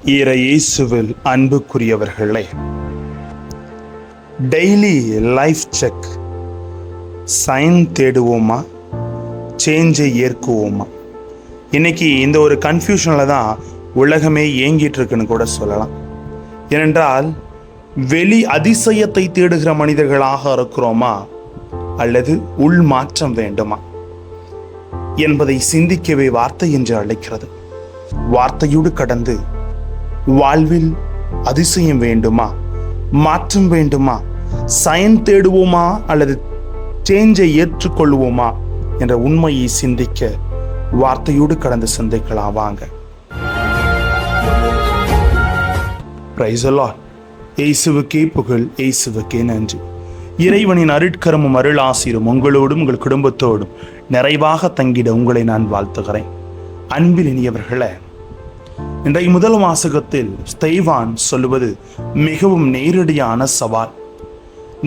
இயேசுவில் அன்புக்குரியவர்களே, daily life check. Sign தேடுவோமா, சேஞ்சை ஏற்குவோமா? இன்னைக்கு இந்த ஒரு கன்ஃபியூஷனில் தான் உலகமே ஏங்கிட்டு இருக்குன்னு கூட சொல்லலாம். ஏனென்றால் வெளி அதிசயத்தை தேடுகிற மனிதர்களாக இருக்கிறோமா அல்லது உள் மாற்றம் வேண்டுமா என்பதை சிந்திக்கவே வார்த்தை என்று அழைக்கிறது. வார்த்தையோடு கடந்து வாழ்வில் அதிசயம் வேண்டுமா, மாற்றம் வேண்டுமா, சைன் தேடுவோமா அல்லது சேஞ்சை ஏற்றுக்கொள்வோமா என்ற உண்மையை சிந்திக்க வார்த்தையோடு கடந்து சிந்திக்கலாம். வாங்க. Praise the Lord. இயேசுவுக்கே புகழ், இயேசுவுக்கே நன்றி. இறைவனின் அருட்கரமும் அருள் ஆசீரும் உங்களோடும் உங்கள் குடும்பத்தோடும் நிறைவாக தங்கிட உங்களை நான் வாழ்த்துகிறேன். அன்பில் இனியவர்களே, இன்றைய முதல் வாசகத்தில் ஸ்தேவான் சொல்லுவது மிகவும் நேரடியான சவால்.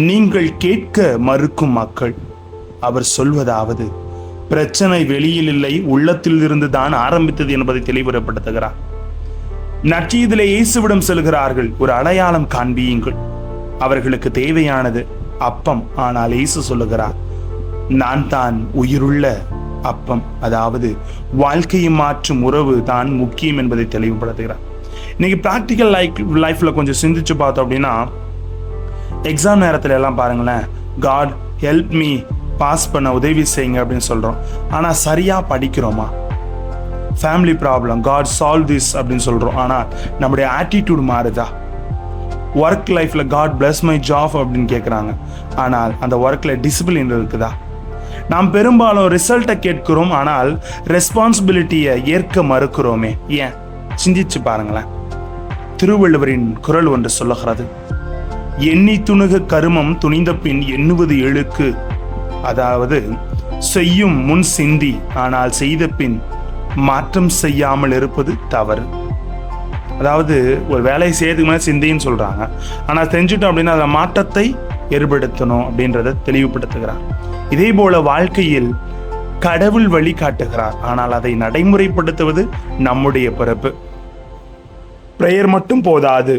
நீங்கள் கேட்க மறுக்கும் மக்கள். அவர் சொல்வதாவது, பிரச்சனை வெளியில் இல்லை, உள்ளத்தில் இருந்து தான் ஆரம்பித்தது என்பதை தெளிவுபடுத்துகிறார். நற்செய்தியிலே இயேசுவிடம் செல்கிறார்கள், ஒரு அடையாளம் காண்பியுங்கள். அவர்களுக்கு தேவையானது அப்பம். ஆனால் இயேசு சொல்லுகிறார், நான் தான் உயிருள்ள அப்பம், அதாவது வாழ்க்கையை மாற்றும் உறவு தான் முக்கியம் என்பதை தெளிவுபடுத்துகிறார். இன்னைக்கு ப்ராக்டிக்கல் லைஃப்ல கொஞ்சம் சிந்திச்சு பார்த்தோம் அப்படின்னா, எக்ஸாம் நேரத்துல எல்லாம் பாருங்களேன், காட் ஹெல்ப் மீ, பாஸ் பண்ண உதவி செய்யுங்க அப்படின்னு சொல்றோம். ஆனா சரியா படிக்கிறோமா? Family problem, god solve this அப்படின்னு சொல்றோம். ஆனா நம்முடைய ஆட்டிடியூட் மாறுதா? ஒர்க் லைஃப்ல காட் பிளஸ் மை ஜாப் அப்படின்னு கேட்குறாங்க. ஆனால் அந்த ஒர்க்ல டிசிப்ளின் இருக்குதா? நாம் பெரும்பாலும் ரிசல்ட்டை கேட்கிறோம், ஆனால் ரெஸ்பான்சிபிலிட்டியை ஏற்க மறுக்கிறோமே. ஏன்? சிந்திச்சு பாருங்களேன். திருவள்ளுவரின் குரல் ஒன்று சொல்லுகிறது, எண்ணி துணுக கருமம் துணிந்த பின் எண்ணுவது எழுக்கு. அதாவது செய்யும் முன் சிந்தி, ஆனால் செய்த பின் மாற்றம் செய்யாமல் இருப்பது தவறு. அதாவது ஒரு வேலையை செய்யறதுக்கு மேலே சிந்தின்னு சொல்றாங்க, ஆனால் செஞ்சுட்டோம் அப்படின்னா அதில் மாற்றத்தை ஏற்படுத்தணும் அப்படின்றத தெளிவுபடுத்துகிறார். இதே போல வாழ்க்கையில் கடவுள் வழி காட்டுகிறார், ஆனால் அதை நடைமுறைப்படுத்துவது நம்முடைய பொறுப்பு. பிரேயர் மட்டும் போதாது,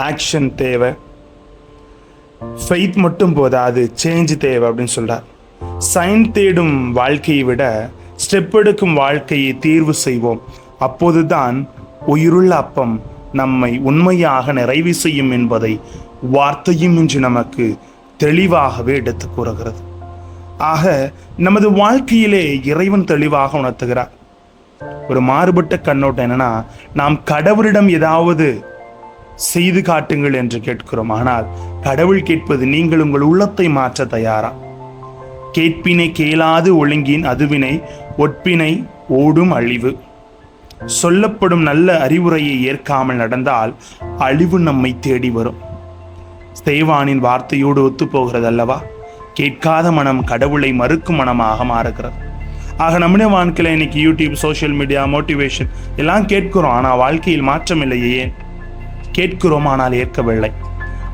ஆக்ஷன் தேவை. ஃபெய்த் மட்டும் போதாது, சேஞ்ச் தேவை அப்படின்னு சொல்றார். சைன் தேடும் வாழ்க்கையை விட ஸ்டெப் எடுக்கும் வாழ்க்கையை தேர்வு செய்வோம். அப்போதுதான் உயிருள்ள அப்பம் நம்மை உண்மையாக நிறைவு செய்யும் என்பதை வார்த்தையும் இன்று நமக்கு தெளிவாகவே எடுத்து கூறுகிறது. ஆக நமது வாழ்க்கையிலே இறைவன் தெளிவாக உணர்த்துகிறார். ஒரு மாறுபட்ட கண்ணோட்டம் என்னன்னா, நாம் கடவுளிடம் ஏதாவது செய்து காட்டுங்கள் என்று கேட்கிறோம். ஆனால் கடவுள் கேட்பது, நீங்கள் உங்கள் உள்ளத்தை மாற்ற தயாரா? கேட்பினை கேளாது ஒழுங்கின் அதுவினை ஒட்பினை ஓடும் அழிவு. சொல்லப்படும் நல்ல அறிவுரையை ஏற்காமல் நடந்தால் அழிவு நம்மை தேடி வரும். ஸ்தேவானின் வார்த்தையோடு ஒத்து போகிறது அல்லவா? கேட்காத மனம் கடவுளை மறுக்கும் மனமாக மாறுகிறது. ஆக நம்முடைய வாழ்க்கையில இன்னைக்கு யூடியூப், சோசியல் மீடியா, மோட்டிவேஷன் எல்லாம் கேட்கிறோம், ஆனால் வாழ்க்கையில் மாற்றம் இல்லையே. ஏன்? கேட்கிறோம் ஆனால் ஏற்கவில்லை.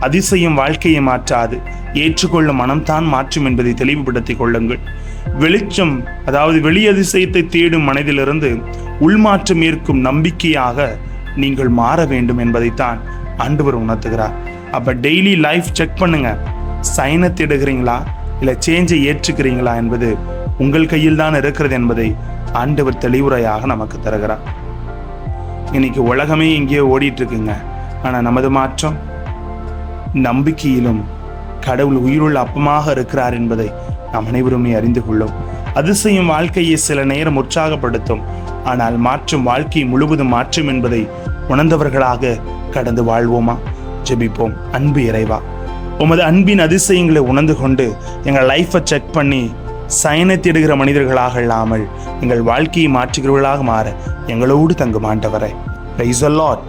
அதிசயம் வாழ்க்கையை மாற்றாது, ஏற்றுக்கொள்ளும் மனம்தான் மாற்றும் என்பதை தெளிவுபடுத்திக் கொள்ளுங்கள். வெளிச்சம், அதாவது வெளி அதிசயத்தை தேடும் மனதிலிருந்து உள்மாற்றம் ஏற்கும் நம்பிக்கையாக நீங்கள் மாற வேண்டும் என்பதைத்தான் ஆண்டவர் உணர்த்துகிறார். அப்ப டெய்லி லைஃப் செக் பண்ணுங்க. சைனை தேடுகிறீங்களா இல்ல சேஞ்சை ஏற்றுக்கிறீங்களா என்பது உங்கள் கையில் தான் இருக்கிறது என்பதை ஆண்டவர் தெளிவுரையாக நமக்கு தருகிறார். இன்னைக்கு உலகமே எங்கேயோ ஓடிட்டு இருக்குங்க. ஆனா நமது மாற்றம் நம்பிக்கையிலும் கடவுள் உயிருள்ள அப்பமாக இருக்கிறார் என்பதை நாம் அனைவருமே அறிந்து கொள்ளும். அதிசயம் வாழ்க்கையை சில நேரம் உற்சாகப்படுத்தும், ஆனால் மாற்றும் வாழ்க்கை முழுவதும் மாற்றும் என்பதை உணர்ந்தவர்களாக கடந்து வாழ்வோமா? ஜெபிப்போம். அன்பு இறைவா, உமது அன்பின் அதிசயங்களை உணர்ந்து கொண்டு எங்கள் லைஃப்பை செக் பண்ணி சைனை தேடுகிற மனிதர்களாக இல்லாமல் எங்கள் வாழ்க்கையை மாற்றுகிறவர்களாக மாற எங்களோடு தங்கும் ஆண்டவரே. Praise the Lord.